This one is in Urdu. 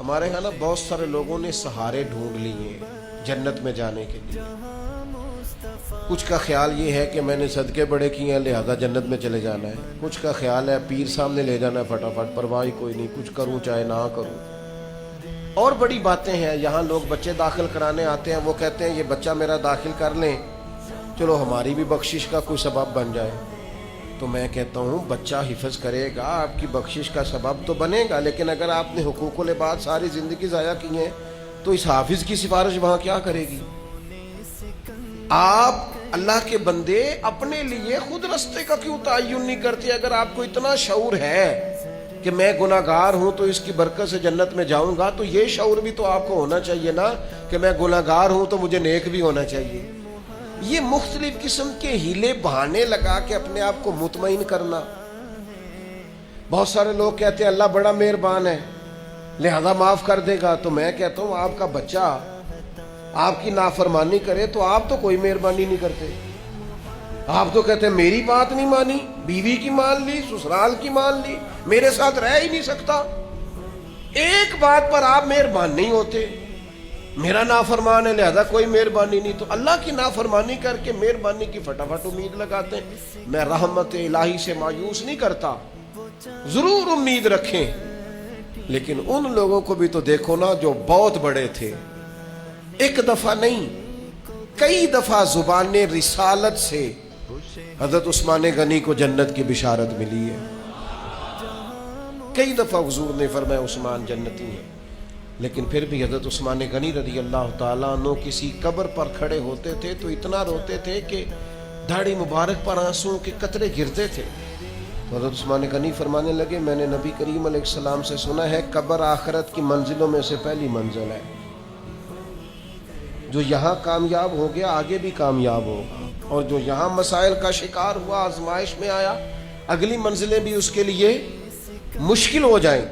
ہمارے یہاں نا بہت سارے لوگوں نے سہارے ڈھونڈ لیے ہیں جنت میں جانے کے لیے. کچھ کا خیال یہ ہے کہ میں نے صدقے بڑے کیے ہیں لہذا جنت میں چلے جانا ہے. کچھ کا خیال ہے پیر سامنے لے جانا ہے فٹافٹ، پرواہ کوئی نہیں، کچھ کروں چاہے نہ کروں. اور بڑی باتیں ہیں. یہاں لوگ بچے داخل کرانے آتے ہیں، وہ کہتے ہیں یہ بچہ میرا داخل کر لیں، چلو ہماری بھی بخشش کا کوئی سبب بن جائے. تو میں کہتا ہوں بچہ حفظ کرے گا، آپ کی بخشش کا سبب تو بنے گا، لیکن اگر آپ نے حقوق العباد ساری زندگی ضائع کی ہیں تو اس حافظ کی سفارش وہاں کیا کرے گی؟ آپ اللہ کے بندے اپنے لیے خود رستے کا کیوں تعین نہیں کرتے؟ اگر آپ کو اتنا شعور ہے کہ میں گناہگار ہوں تو اس کی برکت سے جنت میں جاؤں گا، تو یہ شعور بھی تو آپ کو ہونا چاہیے نا کہ میں گناہگار ہوں تو مجھے نیک بھی ہونا چاہیے. یہ مختلف قسم کے ہیلے بہانے لگا کے اپنے آپ کو مطمئن کرنا. بہت سارے لوگ کہتے ہیں اللہ بڑا مہربان ہے لہذا معاف کر دے گا. تو میں کہتا ہوں آپ کا بچہ آپ کی نافرمانی کرے تو آپ تو کوئی مہربانی نہیں کرتے. آپ تو کہتے ہیں میری بات نہیں مانی، بیوی کی مان لی، سسرال کی مان لی، میرے ساتھ رہ ہی نہیں سکتا. ایک بات پر آپ مہربان نہیں ہوتے، میرا نافرمان ہے لہذا کوئی مہربانی نہیں. تو اللہ کی نافرمانی کر کے مہربانی کی فٹافٹ امید لگاتے ہیں. میں رحمت الہی سے مایوس نہیں کرتا، ضرور امید رکھیں، لیکن ان لوگوں کو بھی تو دیکھو نا جو بہت بڑے تھے. ایک دفعہ نہیں کئی دفعہ زبان رسالت سے حضرت عثمان غنی کو جنت کی بشارت ملی ہے. کئی دفعہ حضور نے فرمایا عثمان جنتی ہیں، لیکن پھر بھی حضرت عثمان غنی رضی اللہ تعالیٰ عنہ کسی قبر پر کھڑے ہوتے تھے تو اتنا روتے تھے کہ داڑھی مبارک پر آنسوں کے قطرے گرتے تھے. تو حضرت عثمان غنی فرمانے لگے میں نے نبی کریم علیہ السلام سے سنا ہے قبر آخرت کی منزلوں میں سے پہلی منزل ہے، جو یہاں کامیاب ہو گیا آگے بھی کامیاب ہوگا، اور جو یہاں مسائل کا شکار ہوا، آزمائش میں آیا، اگلی منزلیں بھی اس کے لیے مشکل ہو جائیں.